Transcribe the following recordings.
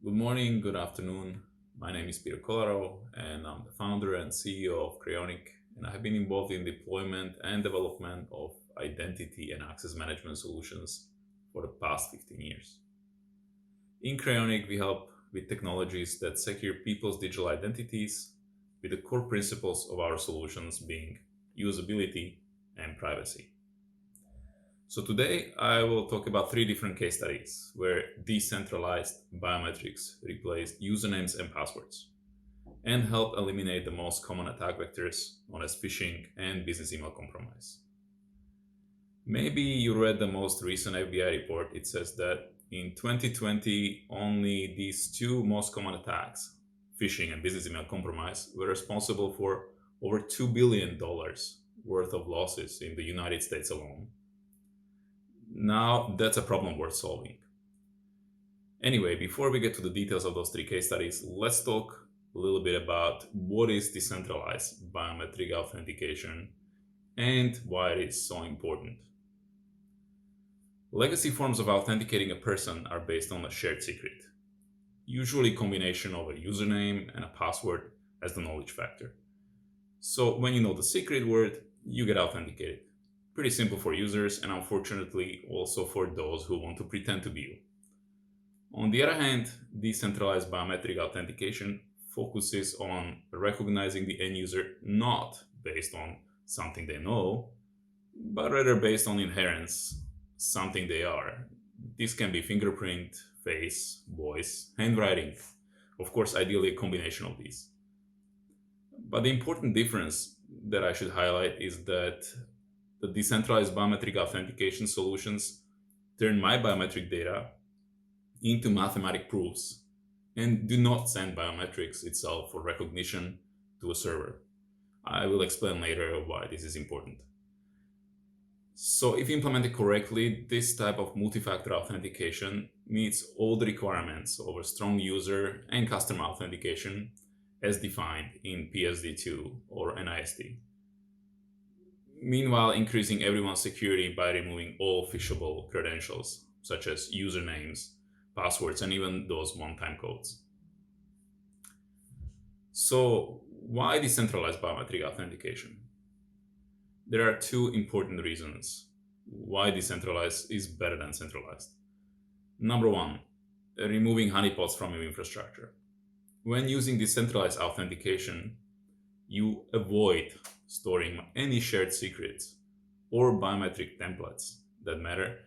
Good morning, good afternoon. My name is Kolarov, and I'm the founder and CEO of Crayonic, and I have been involved in deployment and development of identity and access management solutions for the past 15 years. In Crayonic, we help with technologies that secure people's digital identities, with the core principles of our solutions being usability and privacy. So today I will talk about three different case studies where decentralized biometrics replaced usernames and passwords and help eliminate the most common attack vectors known as phishing and business email compromise. Maybe you read the most recent FBI report. It says that in 2020, only these two most common attacks, phishing and business email compromise, were responsible for over $2 billion worth of losses in the United States alone. Now, that's a problem worth solving. Anyway, before we get to the details of those three case studies, let's talk a little bit about what is decentralized biometric authentication and why it is so important. Legacy forms of authenticating a person are based on a shared secret, usually a combination of a username and a password as the knowledge factor. So when you know the secret word, you get authenticated. Pretty simple for users and unfortunately also for those who want to pretend to be you. On the other hand, decentralized biometric authentication focuses on recognizing the end user not based on something they know, but rather based on inherence, something they are. This can be fingerprint, face, voice, handwriting. Of course, ideally a combination of these. But the important difference that I should highlight is that the decentralized biometric authentication solutions turn my biometric data into mathematic proofs and do not send biometrics itself for recognition to a server. I will explain later why this is important. So if implemented correctly, this type of multi-factor authentication meets all the requirements of a strong user and customer authentication as defined in PSD2 or NIST. Meanwhile, increasing everyone's security by removing all phishable credentials, such as usernames, passwords, and even those one-time codes. So, why decentralized biometric authentication? There are two important reasons why decentralized is better than centralized. Number one, removing honeypots from your infrastructure. When using decentralized authentication, you avoid storing any shared secrets or biometric templates that matter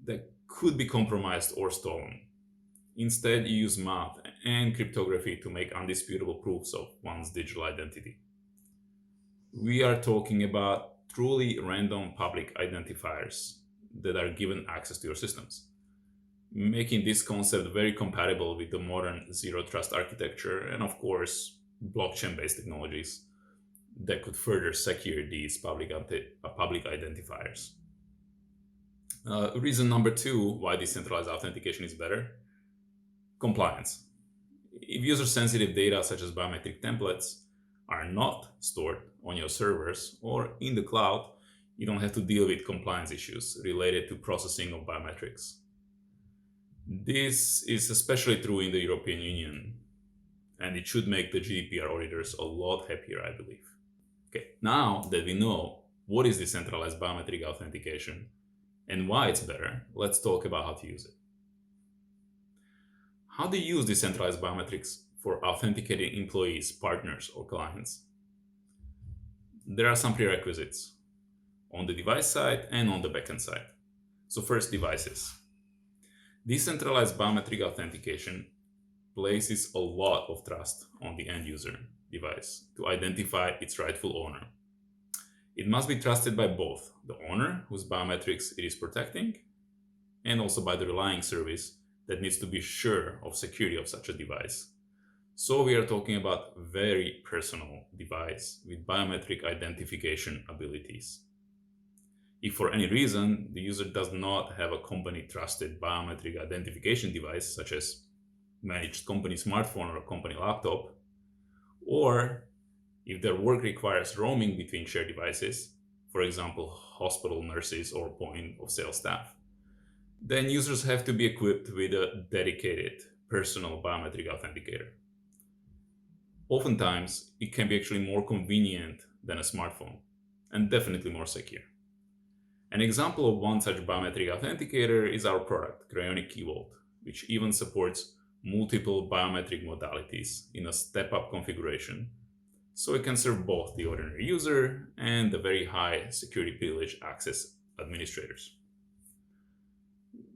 that could be compromised or stolen. Instead, you use math and cryptography to make undisputable proofs of one's digital identity. We are talking about truly random public identifiers that are given access to your systems, making this concept very compatible with the modern zero trust architecture and, of course, blockchain-based technologies that could further secure these public identifiers. Reason number two why decentralized authentication is better: compliance. If user-sensitive data such as biometric templates are not stored on your servers or in the cloud, you don't have to deal with compliance issues related to processing of biometrics. This is especially true in the European Union, and it should make the GDPR auditors a lot happier, I believe. Okay, now that we know what is decentralized biometric authentication and why it's better, let's talk about how to use it. How do you use decentralized biometrics for authenticating employees, partners, or clients? There are some prerequisites on the device side and on the backend side. So first, devices. Decentralized biometric authentication places a lot of trust on the end user device to identify its rightful owner. It must be trusted by both the owner, whose biometrics it is protecting, and also by the relying service that needs to be sure of security of such a device. So we are talking about very personal device with biometric identification abilities. If for any reason the user does not have a company trusted biometric identification device, such as managed company smartphone or a company laptop, or if their work requires roaming between shared devices, for example, hospital nurses or point of sale staff, then users have to be equipped with a dedicated personal biometric authenticator. Oftentimes, it can be actually more convenient than a smartphone, and definitely more secure. An example of one such biometric authenticator is our product, Crayonic Key Vault, which even supports multiple biometric modalities in a step-up configuration, so it can serve both the ordinary user and the very high security privilege access administrators.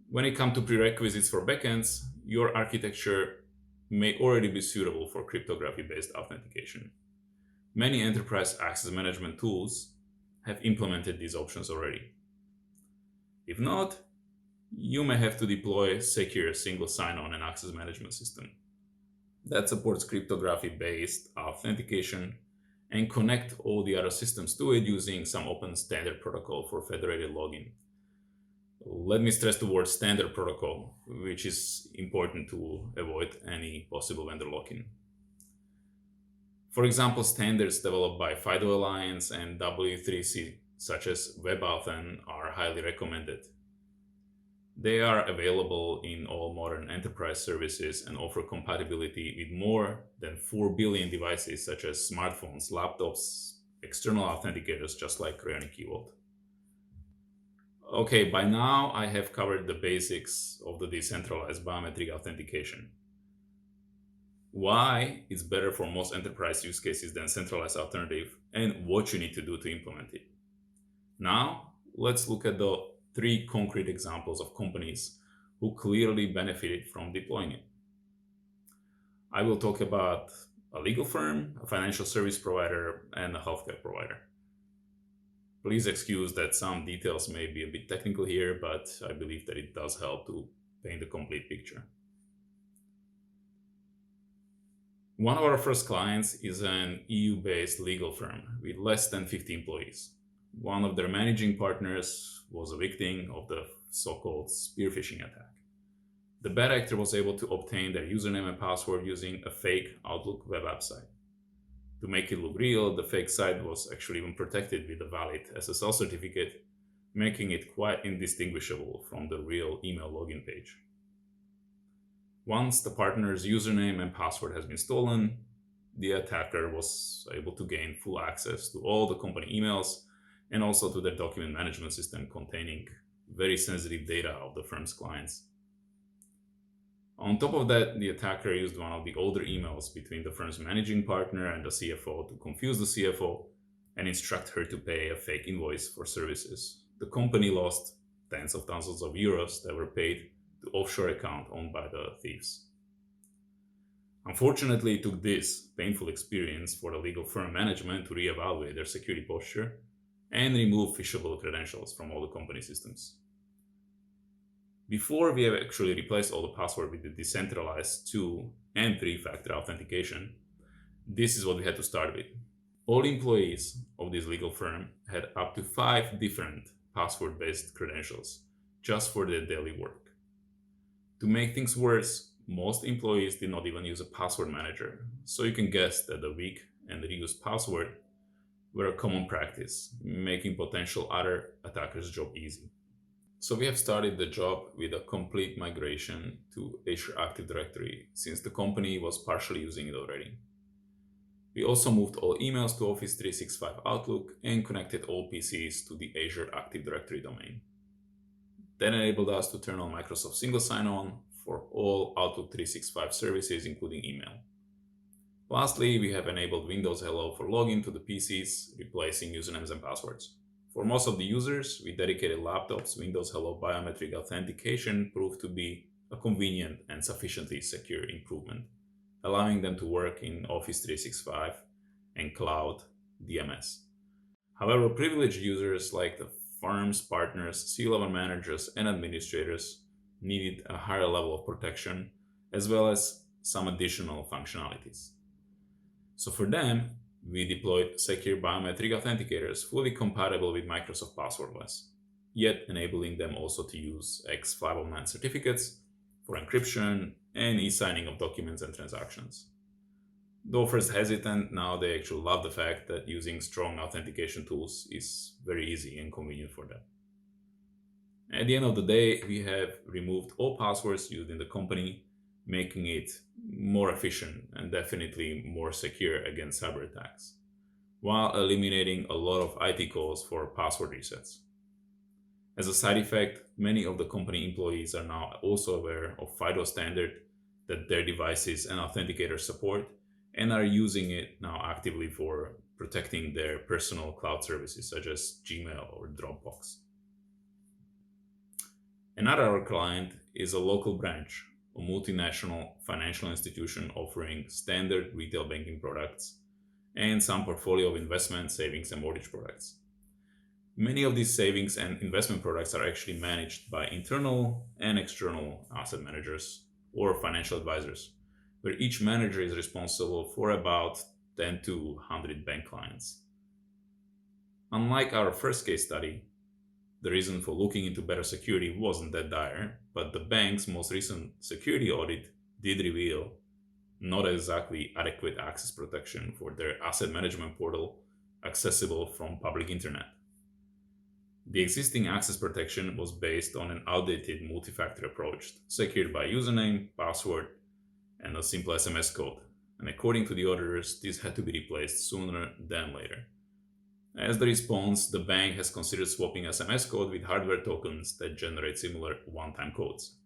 When it comes to prerequisites for backends, your architecture may already be suitable for cryptography-based authentication. Many enterprise access management tools have implemented these options already. If not, you may have to deploy a secure single sign-on and access management system that supports cryptography-based authentication and connect all the other systems to it using some open standard protocol for federated login. Let me stress the word standard protocol, which is important to avoid any possible vendor lock-in. For example, standards developed by FIDO Alliance and W3C, such as WebAuthn, are highly recommended. They are available in all modern enterprise services and offer compatibility with more than 4 billion devices such as smartphones, laptops, external authenticators just like Crayonic Key Vault. Okay, by now I have covered the basics of the decentralized biometric authentication. Why it's better for most enterprise use cases than centralized alternative, and what you need to do to implement it. Now, let's look at the 3 concrete examples of companies who clearly benefited from deploying it. I will talk about a legal firm, a financial service provider, and a healthcare provider. Please excuse that some details may be a bit technical here, but I believe that it does help to paint the complete picture. One of our first clients is an EU-based legal firm with less than 50 employees. One of their managing partners was a victim of the so-called spear phishing attack. The bad actor was able to obtain their username and password using a fake Outlook web app site. To make it look real, the fake site was actually even protected with a valid SSL certificate, making it quite indistinguishable from the real email login page. Once the partner's username and password has been stolen, the attacker was able to gain full access to all the company emails and also to their document management system containing very sensitive data of the firm's clients. On top of that, the attacker used one of the older emails between the firm's managing partner and the CFO to confuse the CFO and instruct her to pay a fake invoice for services. The company lost tens of thousands of euros that were paid to offshore account owned by the thieves. Unfortunately, it took this painful experience for the legal firm management to reevaluate their security posture and remove phishable credentials from all the company systems. Before we have actually replaced all the password with the decentralized 2 and 3-factor authentication, this is what we had to start with. All employees of this legal firm had up to 5 different password-based credentials just for their daily work. To make things worse, most employees did not even use a password manager, so you can guess that the weak and reused password were a common practice, making potential other attackers' job easy. So we have started the job with a complete migration to Azure Active Directory since the company was partially using it already. We also moved all emails to Office 365 Outlook and connected all PCs to the Azure Active Directory domain. That enabled us to turn on Microsoft Single Sign-On for all Outlook 365 services, including email. Lastly, we have enabled Windows Hello for login to the PCs, replacing usernames and passwords. For most of the users with dedicated laptops, Windows Hello Biometric Authentication proved to be a convenient and sufficiently secure improvement, allowing them to work in Office 365 and Cloud DMS. However, privileged users like the firm's partners, C-level managers, and administrators needed a higher level of protection, as well as some additional functionalities. So for them, we deployed secure biometric authenticators fully compatible with Microsoft Passwordless, yet enabling them also to use X509 certificates for encryption and e-signing of documents and transactions. Though first hesitant, now they actually love the fact that using strong authentication tools is very easy and convenient for them. At the end of the day, we have removed all passwords used in the company, making it more efficient and definitely more secure against cyber attacks, while eliminating a lot of IT calls for password resets. As a side effect, many of the company employees are now also aware of FIDO standard that their devices and authenticators support and are using it now actively for protecting their personal cloud services such as Gmail or Dropbox. Another client is a local branch, a multinational financial institution offering standard retail banking products and some portfolio of investment, savings, and mortgage products. Many of these savings and investment products are actually managed by internal and external asset managers or financial advisors, where each manager is responsible for about 10 to 100 bank clients. Unlike our first case study, the reason for looking into better security wasn't that dire, but the bank's most recent security audit did reveal not exactly adequate access protection for their asset management portal accessible from public internet. The existing access protection was based on an outdated multi-factor approach, secured by username, password, and a simple SMS code. And according to the auditors, this had to be replaced sooner than later. As the response, the bank has considered swapping SMS code with hardware tokens that generate similar one-time codes.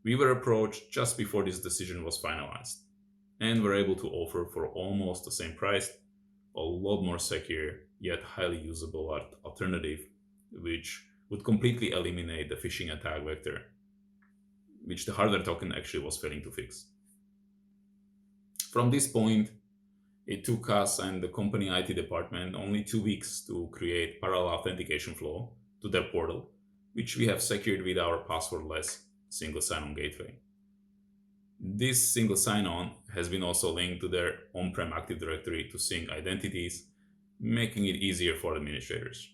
We were approached just before this decision was finalized, and were able to offer for almost the same price a lot more secure yet highly usable alternative, which would completely eliminate the phishing attack vector, which the hardware token actually was failing to fix. From this point, it took us and the company IT department only 2 weeks to create parallel authentication flow to their portal, which we have secured with our passwordless single sign-on gateway. This single sign-on has been also linked to their on-prem Active Directory to sync identities, making it easier for administrators.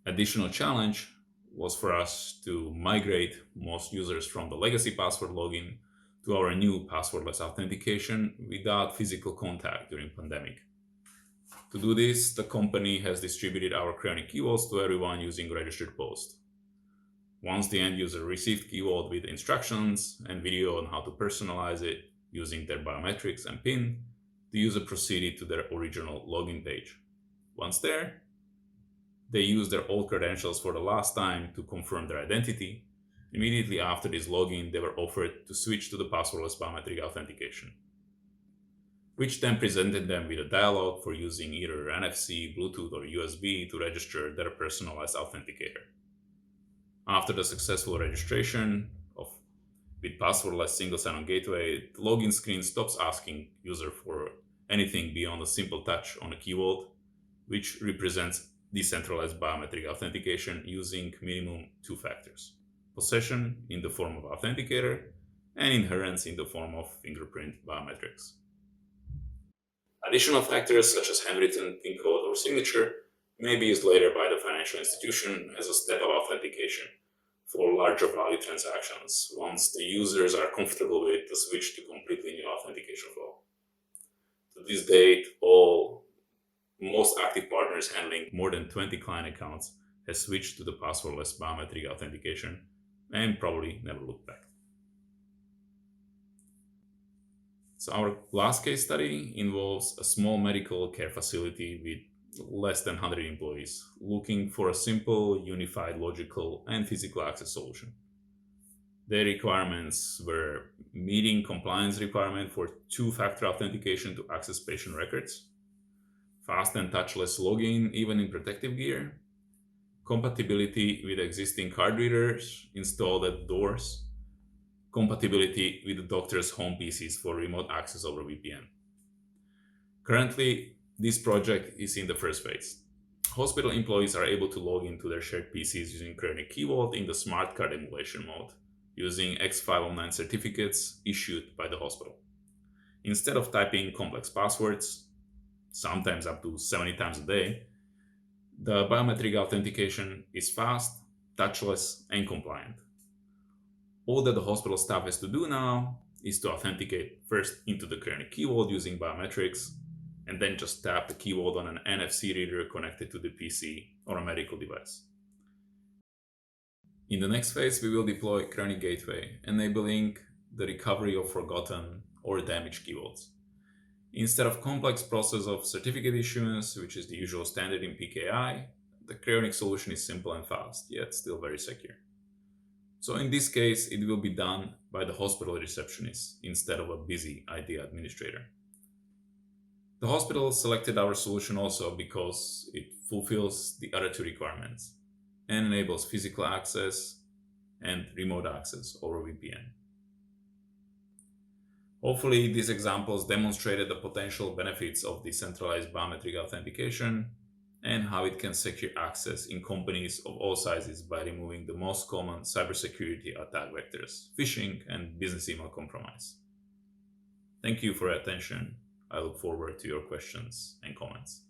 Additional challenge was for us to migrate most users from the legacy password login to our new passwordless authentication without physical contact during pandemic. To do this, the company has distributed our Crayonic key vaults to everyone using registered post. Once the end user received key vault with instructions and video on how to personalize it using their biometrics and PIN, the user proceeded to their original login page. Once there, they used their old credentials for the last time to confirm their identity. Immediately after this login, they were offered to switch to the passwordless biometric authentication, which then presented them with a dialog for using either NFC, Bluetooth, or USB to register their personalized authenticator. After the successful registration with passwordless single sign-on gateway, the login screen stops asking user for anything beyond a simple touch on a key vault, which represents decentralized biometric authentication using minimum 2 factors: possession in the form of authenticator and inherence in the form of fingerprint biometrics. Additional factors such as handwritten PIN code or signature may be used later by the financial institution as a step of authentication for larger value transactions once the users are comfortable with the switch to completely new authentication flow. To this date, most active partners handling more than 20 client accounts has switched to the passwordless biometric authentication and probably never looked back. So our last case study involves a small medical care facility with less than 100 employees looking for a simple, unified, logical, and physical access solution. Their requirements were meeting compliance requirement for 2-factor authentication to access patient records, fast and touchless login even in protective gear, compatibility with existing card readers installed at doors, compatibility with the doctor's home PCs for remote access over VPN. Currently, this project is in the first phase. Hospital employees are able to log into their shared PCs using Crayonic Key Vault in the smart card emulation mode, using X509 certificates issued by the hospital. Instead of typing complex passwords, sometimes up to 70 times a day, the biometric authentication is fast, touchless, and compliant. All that the hospital staff has to do now is to authenticate first into the Crayonic key vault using biometrics, and then just tap the key vault on an NFC reader connected to the PC or a medical device. In the next phase, we will deploy Crayonic Gateway, enabling the recovery of forgotten or damaged keywords. Instead of complex process of certificate issuance, which is the usual standard in PKI, the Crayonic solution is simple and fast, yet still very secure. So in this case, it will be done by the hospital receptionist instead of a busy ID administrator. The hospital selected our solution also because it fulfills the other two requirements and enables physical access and remote access over VPN. Hopefully, these examples demonstrated the potential benefits of decentralized biometric authentication and how it can secure access in companies of all sizes by removing the most common cybersecurity attack vectors, phishing and business email compromise. Thank you for your attention. I look forward to your questions and comments.